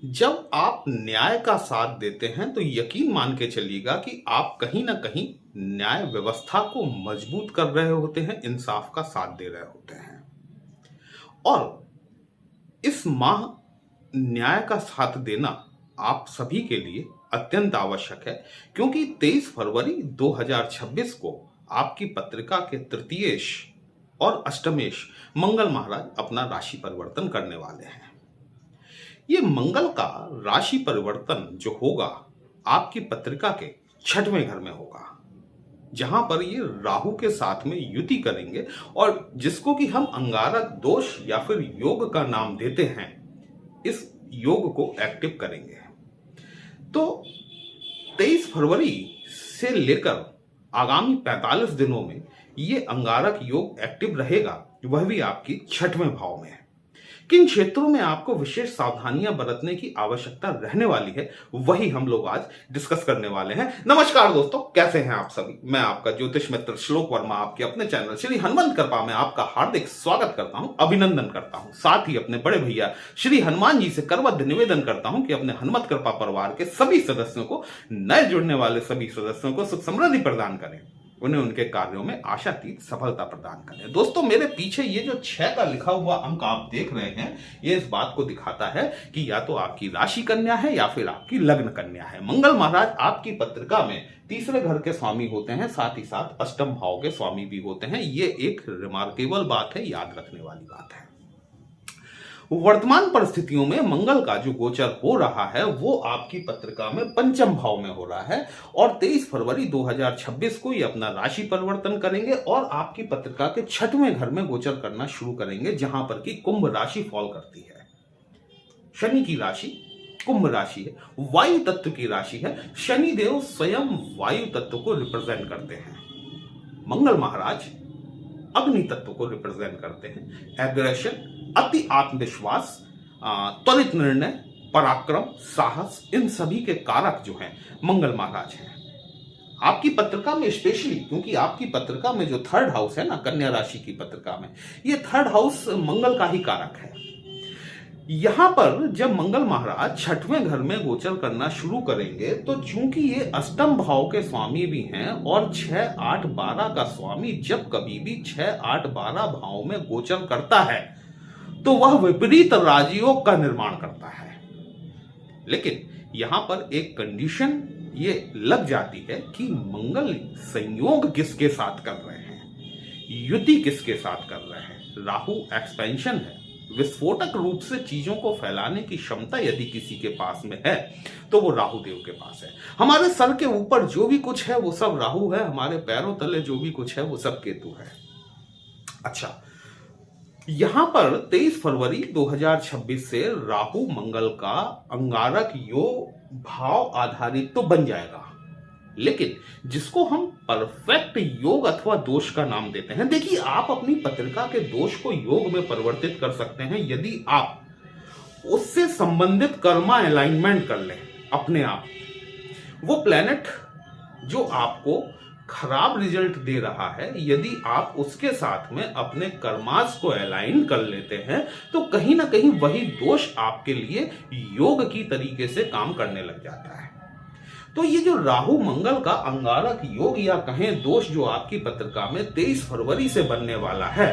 जब आप न्याय का साथ देते हैं तो यकीन मान के चलिएगा कि आप कहीं ना कहीं न्याय व्यवस्था को मजबूत कर रहे होते हैं, इंसाफ का साथ दे रहे होते हैं। और इस माह न्याय का साथ देना आप सभी के लिए अत्यंत आवश्यक है, क्योंकि 23 फरवरी 2026 को आपकी पत्रिका के तृतीयेश और अष्टमेश मंगल महाराज अपना राशि परिवर्तन करने वाले हैं। ये मंगल का राशि परिवर्तन जो होगा आपकी पत्रिका के छठवें घर में होगा, जहां पर ये राहु के साथ में युति करेंगे और जिसको कि हम अंगारक दोष या फिर योग का नाम देते हैं, इस योग को एक्टिव करेंगे। तो 23 फरवरी से लेकर आगामी 45 दिनों में ये अंगारक योग एक्टिव रहेगा, वह भी आपकी छठवें भाव में है। किन क्षेत्रों में आपको विशेष सावधानियां बरतने की आवश्यकता रहने वाली है, वही हम लोग आज डिस्कस करने वाले हैं। नमस्कार दोस्तों, कैसे हैं आप सभी। मैं आपका ज्योतिष मित्र श्लोक वर्मा आपके अपने चैनल श्री हनुमंत कृपा में आपका हार्दिक स्वागत करता हूं, अभिनंदन करता हूं। साथ ही अपने बड़े भैया श्री हनुमान जी से करबद्ध निवेदन करता हूं कि अपने हनुमत कृपा परिवार के सभी सदस्यों को, नए जुड़ने वाले सभी सदस्यों को सुख समृद्धि प्रदान करें, उन्हें उनके कार्यों में आशातीत सफलता प्रदान करें। दोस्तों, मेरे पीछे ये जो 6 का लिखा हुआ अंक आप देख रहे हैं, ये इस बात को दिखाता है कि या तो आपकी राशि कन्या है या फिर आपकी लग्न कन्या है। मंगल महाराज आपकी पत्रिका में तीसरे घर के स्वामी होते हैं, साथ ही साथ अष्टम भाव के स्वामी भी होते हैं। ये एक रिमार्केबल बात है, याद रखने वाली बात है। वर्तमान परिस्थितियों में मंगल का जो गोचर हो रहा है वो आपकी पत्रिका में पंचम भाव में हो रहा है और 23 फरवरी 2026 को ये अपना राशि परिवर्तन करेंगे और आपकी पत्रिका के छठवें घर में गोचर करना शुरू करेंगे, जहां पर की कुंभ राशि फॉल करती है। शनि की राशि कुंभ राशि है, वायु तत्व की राशि है। शनि देव स्वयं वायु तत्व को रिप्रेजेंट करते हैं। मंगल महाराज अग्नि तत्व को रिप्रेजेंट करते हैं। एग्रेशन, अति आत्मविश्वास, त्वरित निर्णय, पराक्रम, साहस, इन सभी के कारक जो हैं मंगल महाराज हैं। आपकी पत्रिका में स्पेशली, क्योंकि आपकी पत्रिका में जो थर्ड हाउस है ना, कन्या राशि की पत्रिका में, ये थर्ड हाउस मंगल का ही कारक है। यहां पर जब मंगल महाराज छठवें घर में गोचर करना शुरू करेंगे तो चूंकि ये अष्टम भाव के स्वामी भी हैं और 6, 8, 12 का स्वामी जब कभी भी 6, 8, 12 भाव में गोचर करता है तो वह विपरीत राजयोग का निर्माण करता है। लेकिन यहां पर एक कंडीशन ये लग जाती है कि मंगल संयोग किसके साथ कर रहे हैं, युति किसके साथ कर रहे हैं। राहु एक्सपेंशन है, विस्फोटक रूप से चीजों को फैलाने की क्षमता यदि किसी के पास में है तो वो राहु देव के पास है। हमारे सर के ऊपर जो भी कुछ है वो सब राहु है, हमारे पैरों तले जो भी कुछ है वो सब केतु है। अच्छा, यहां पर 23 फरवरी 2026 से राहु मंगल का अंगारक योग भाव आधारित तो बन जाएगा, लेकिन जिसको हम परफेक्ट योग अथवा दोष का नाम देते हैं। देखिए, आप अपनी पत्रिका के दोष को योग में परिवर्तित कर सकते हैं यदि आप उससे संबंधित कर्मा अलाइनमेंट कर लें अपने आप। वो प्लेनेट जो आपको खराब रिजल्ट दे रहा है, यदि आप उसके साथ में अपने कर्मास को अलाइन कर लेते हैं तो कहीं ना कहीं वही दोष आपके लिए योग की तरीके से काम करने लग जाता है। तो ये जो राहु मंगल का अंगारक योग या कहें दोष जो आपकी पत्रिका में 23 फरवरी से बनने वाला है,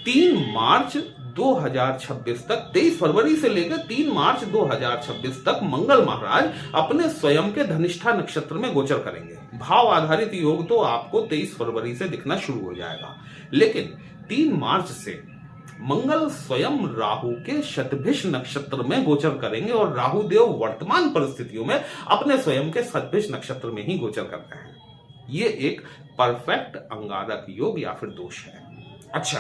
3 मार्च 2026 तक, 23 फरवरी से लेकर 3 मार्च 2026 तक मंगल महाराज अपने स्वयं के धनिष्ठा नक्षत्र में गोचर करेंगे। भाव आधारित योग तो आपको 23 फरवरी से दिखना शुरू हो जाएगा, लेकिन 3 मार्च से मंगल स्वयं राहु के शतभिष नक्षत्र में गोचर करेंगे और राहु देव वर्तमान परिस्थितियों में अपने स्वयं के शतभिष नक्षत्र में ही गोचर करते हैं। ये एक परफेक्ट अंगारक योग या फिर दोष है। अच्छा,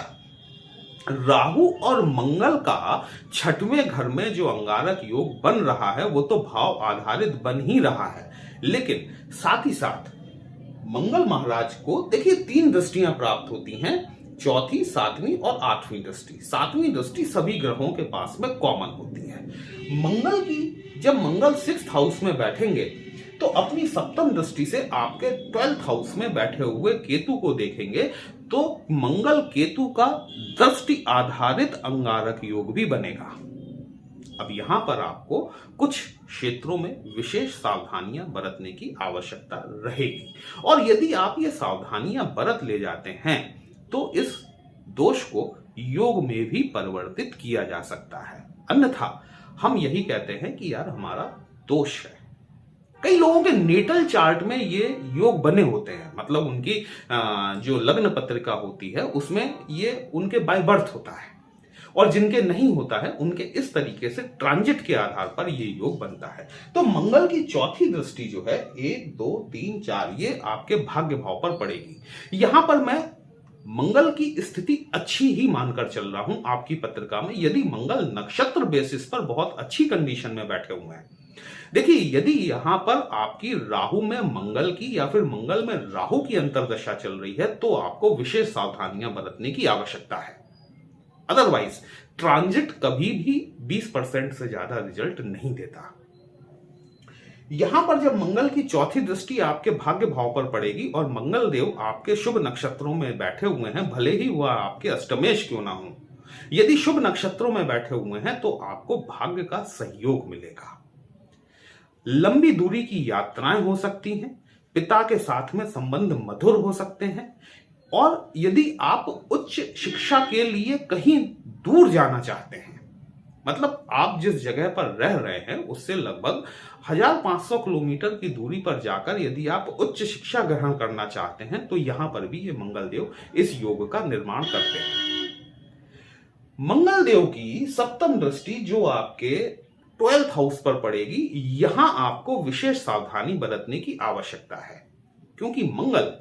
राहु और मंगल का छठवें घर में जो अंगारक योग बन रहा है वो तो भाव आधारित बन ही रहा है, लेकिन साथ ही साथ मंगल महाराज को देखिए 3 दृष्टियां प्राप्त होती हैं, चौथी, 7वीं और 8वीं दृष्टि। 7वीं दृष्टि सभी ग्रहों के पास में कॉमन होती है। मंगल की जब मंगल 6th हाउस में बैठेंगे तो अपनी सप्तम दृष्टि से आपके 12th हाउस में बैठे हुए केतु को देखेंगे तो मंगल केतु का दृष्टि आधारित अंगारक योग भी बनेगा। अब यहां पर आपको कुछ क्षेत्रों में विशेष सावधानियां बरतने की आवश्यकता रहेगी, और यदि आप ये सावधानियां बरत ले जाते हैं तो इस दोष को योग में भी परिवर्तित किया जा सकता है। अन्यथा हम यही कहते हैं कि यार हमारा दोष है। कई लोगों के नेटल चार्ट में ये योग बने होते हैं, मतलब उनकी जो लग्न पत्रिका होती है उसमें ये उनके बाय बर्थ होता है, और जिनके नहीं होता है उनके इस तरीके से ट्रांजिट के आधार पर ये योग बनता है। तो मंगल की चौथी दृष्टि जो है 1, 2, 3, 4 ये आपके भाग्य भाव पर पड़ेगी। यहां पर मैं मंगल की स्थिति अच्छी ही मानकर चल रहा हूं आपकी पत्रिका में, यदि मंगल नक्षत्र बेसिस पर बहुत अच्छी कंडीशन में बैठे हुए हैं। देखिए, यदि यहां पर आपकी राहु में मंगल की या फिर मंगल में राहु की अंतर्दशा चल रही है तो आपको विशेष सावधानियां बरतने की आवश्यकता है। अदरवाइज ट्रांजिट कभी भी 20% से ज्यादा रिजल्ट नहीं देता। यहां पर जब मंगल की चौथी दृष्टि आपके भाग्य भाव पर पड़ेगी और मंगल देव आपके शुभ नक्षत्रों में बैठे हुए हैं, भले ही वह आपके अष्टमेश क्यों ना हो, यदि शुभ नक्षत्रों में बैठे हुए हैं तो आपको भाग्य का सहयोग मिलेगा। लंबी दूरी की यात्राएं हो सकती हैं, पिता के साथ में संबंध मधुर हो सकते हैं, और यदि आप उच्च शिक्षा के लिए कहीं दूर जाना चाहते हैं, मतलब आप जिस जगह पर रह रहे हैं उससे लगभग 1500 किलोमीटर की दूरी पर जाकर यदि आप उच्च शिक्षा ग्रहण करना चाहते हैं तो यहां पर भी ये मंगल देव इस योग का निर्माण करते हैं। मंगल देव की सप्तम दृष्टि जो आपके 12th हाउस पर पड़ेगी, यहां आपको विशेष सावधानी बरतने की आवश्यकता है, क्योंकि मंगल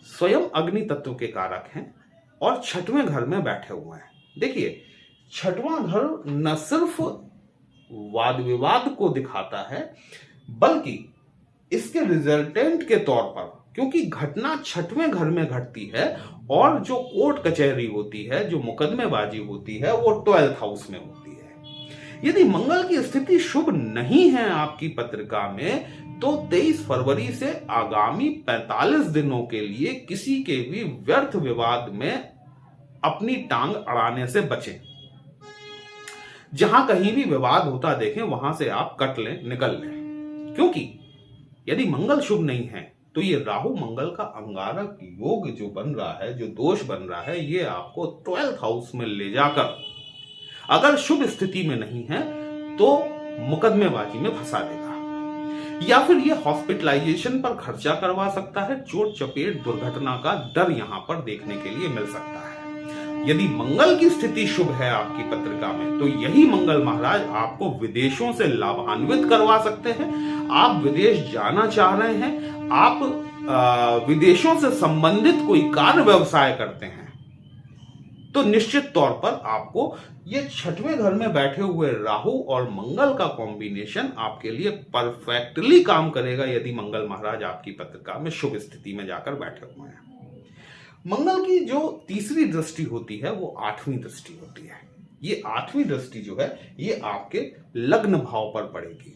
स्वयं अग्नि तत्व के कारक हैं और छठवें घर में बैठे हुए हैं। देखिए, छठवां घर न सिर्फ वाद विवाद को दिखाता है बल्कि इसके रिजल्टेंट के तौर पर, क्योंकि घटना छठवें घर में घटती है और जो कोर्ट कचहरी होती है, जो मुकदमेबाजी होती है, वो 12th हाउस में होती है। यदि मंगल की स्थिति शुभ नहीं है आपकी पत्रिका में तो 23 फरवरी से आगामी 45 दिनों के लिए किसी के भी व्यर्थ विवाद में अपनी टांग अड़ाने से बचें। जहां कहीं भी विवाद होता देखें वहां से आप कट लें, निकल लें, क्योंकि यदि मंगल शुभ नहीं है तो ये राहु मंगल का अंगारक योग जो बन रहा है, जो दोष बन रहा है, ये आपको 12th हाउस में ले जाकर अगर शुभ स्थिति में नहीं है तो मुकदमेबाजी में फंसा देगा, या फिर ये हॉस्पिटलाइजेशन पर खर्चा करवा सकता है। चोट चपेट दुर्घटना का डर यहां पर देखने के लिए मिल सकता है। यदि मंगल की स्थिति शुभ है आपकी पत्रिका में तो यही मंगल महाराज आपको विदेशों से लाभान्वित करवा सकते हैं। आप विदेश जाना चाह रहे हैं, आप विदेशों से संबंधित कोई कार्य व्यवसाय करते हैं, तो निश्चित तौर पर आपको ये छठवें घर में बैठे हुए राहु और मंगल का कॉम्बिनेशन आपके लिए परफेक्टली काम करेगा, यदि मंगल महाराज आपकी पत्रिका में शुभ स्थिति में जाकर बैठे हुए हैं। मंगल की जो तीसरी दृष्टि होती है वो 8वीं दृष्टि होती है। ये 8वीं दृष्टि जो है ये आपके लग्न भाव पर पड़ेगी,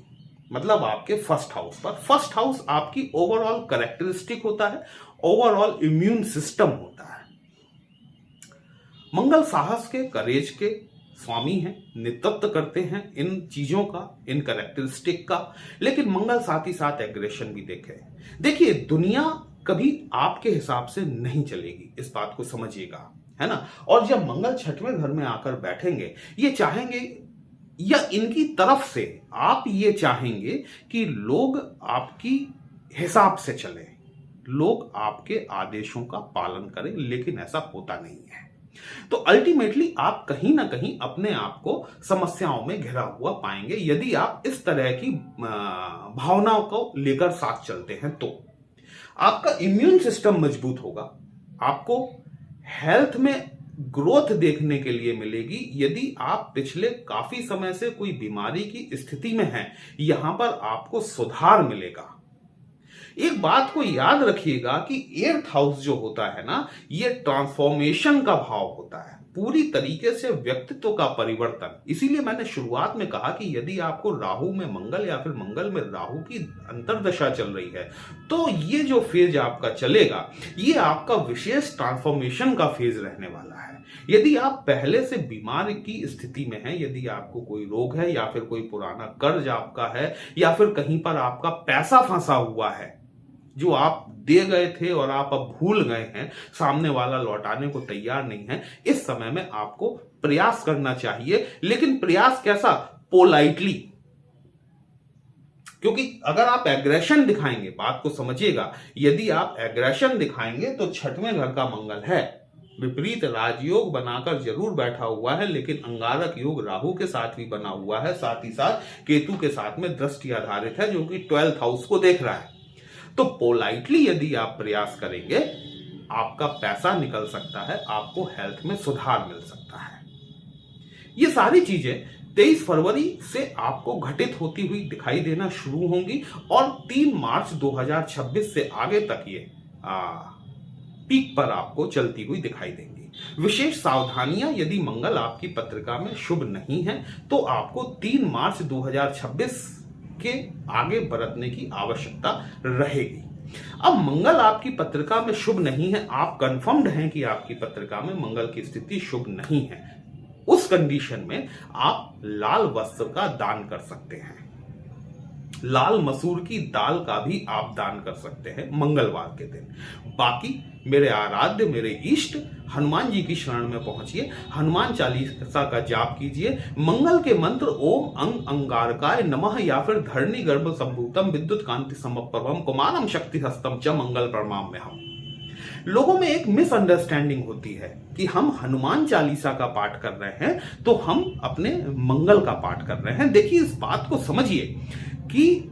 मतलब आपके फर्स्ट हाउस पर। फर्स्ट हाउस आपकी ओवरऑल कैरेक्टरिस्टिक होता है, ओवरऑल इम्यून सिस्टम होता है। मंगल साहस के, करेज के स्वामी हैं, नेतृत्व करते हैं इन चीजों का, इन कैरेक्टरिस्टिक का, लेकिन मंगल साथ ही साथ एग्रेशन भी देखिए दुनिया कभी आपके हिसाब से नहीं चलेगी, इस बात को समझिएगा, है ना। और जब मंगल छठवें घर में आकर बैठेंगे, ये चाहेंगे या इनकी तरफ से आप ये चाहेंगे कि लोग आपकी हिसाब से चले, लोग आपके आदेशों का पालन करें, लेकिन ऐसा होता नहीं है। तो अल्टीमेटली आप कहीं ना कहीं अपने आप को समस्याओं में घिरा हुआ पाएंगे यदि आप इस तरह की भावनाओं को लेकर साथ चलते हैं। तो आपका इम्यून सिस्टम मजबूत होगा, आपको हेल्थ में ग्रोथ देखने के लिए मिलेगी। यदि आप पिछले काफी समय से कोई बीमारी की स्थिति में हैं, यहां पर आपको सुधार मिलेगा। एक बात को याद रखिएगा कि 8th हाउस जो होता है ना, ये ट्रांसफॉर्मेशन का भाव होता है। पूरी तरीके से व्यक्तित्व का परिवर्तन। इसीलिए मैंने शुरुआत में कहा कि यदि आपको राहु में मंगल या फिर मंगल में राहु की अंतर्दशा चल रही है, तो ये जो फेज आपका चलेगा, ये आपका विशेष ट्रांसफॉर्मेशन का फेज रहने वाला है। यदि आप पहले से बीमार की स्थिति में हैं, यदि आपको कोई रोग है या फिर कोई पुराना कर्ज आपका है या फिर कहीं पर आपका पैसा फंसा हुआ है जो आप दे गए थे और आप अब भूल गए हैं, सामने वाला लौटाने को तैयार नहीं है, इस समय में आपको प्रयास करना चाहिए। लेकिन प्रयास कैसा? पोलाइटली। क्योंकि अगर आप एग्रेशन दिखाएंगे, बात को समझिएगा, यदि आप एग्रेशन दिखाएंगे तो छठवें घर का मंगल है, विपरीत राजयोग बनाकर जरूर बैठा हुआ है, लेकिन अंगारक योग राहु के साथ भी बना हुआ है, साथ ही साथ केतु के साथ में दृष्टि आधारित है जो कि 12th हाउस को देख रहा है। तो पोलाइटली यदि आप प्रयास करेंगे, आपका पैसा निकल सकता है, आपको हेल्थ में सुधार मिल सकता है। ये सारी चीजें 23 फरवरी से आपको घटित होती हुई दिखाई देना शुरू होंगी और 3 मार्च 2026 से आगे तक ये पीक पर आपको चलती हुई दिखाई देंगी। विशेष सावधानियां, यदि मंगल आपकी पत्रिका में शुभ नहीं है तो आपको 3 मार्च 2026 के आगे बरतने की आवश्यकता रहेगी। अब मंगल आपकी पत्रिका में शुभ नहीं है, आप कंफर्म्ड हैं कि आपकी पत्रिका में मंगल की स्थिति शुभ नहीं है, उस कंडीशन में आप लाल वस्त्र का दान कर सकते हैं। लाल मसूर की दाल का भी आप दान कर सकते हैं मंगलवार के दिन। बाकी मेरे आराध्य, मेरे इष्ट हनुमान जी की शरण में पहुंचिए, हनुमान चालीसा का जाप कीजिए, मंगल के मंत्र ओम अंग अंगारकाय नमः या फिर धरणी गर्भ संभूतम विद्युत कांति समप्रभम कुमारम शक्ति हस्तम च मंगल प्रणाम में हम। लोगों में एक मिसअंडरस्टैंडिंग होती है कि हम हनुमान चालीसा का पाठ कर रहे हैं तो हम अपने मंगल का पाठ कर रहे हैं। देखिए, इस बात को समझिए कि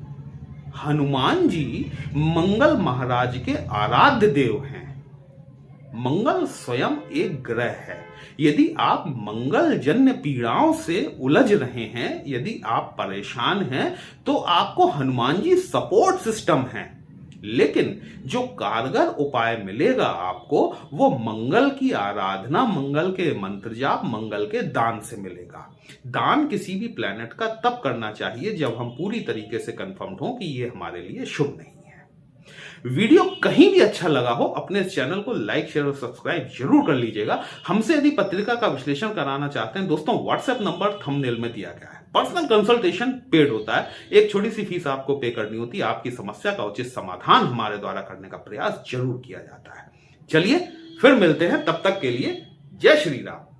हनुमान जी मंगल महाराज के आराध्य देव हैं। मंगल स्वयं एक ग्रह है। यदि आप मंगल जन्य पीड़ाओं से उलझ रहे हैं, यदि आप परेशान हैं, तो आपको हनुमान जी सपोर्ट सिस्टम है। लेकिन जो कारगर उपाय मिलेगा आपको, वो मंगल की आराधना, मंगल के मंत्र जाप, मंगल के दान से मिलेगा। दान किसी भी प्लेनेट का तब करना चाहिए जब हम पूरी तरीके से कंफर्म हो कि ये हमारे लिए शुभ नहीं है। वीडियो कहीं भी अच्छा लगा हो, अपने इस चैनल को लाइक, शेयर और सब्सक्राइब जरूर कर लीजिएगा। हमसे यदि पत्रिका का विश्लेषण कराना चाहते हैं दोस्तों, व्हाट्सएप नंबर थंबनेल में दिया गया है। पर्सनल कंसल्टेशन पेड होता है, एक छोटी सी फीस आपको पे करनी होती है। आपकी समस्या का उचित समाधान हमारे द्वारा करने का प्रयास जरूर किया जाता है। चलिए फिर मिलते हैं, तब तक के लिए जय श्री राम।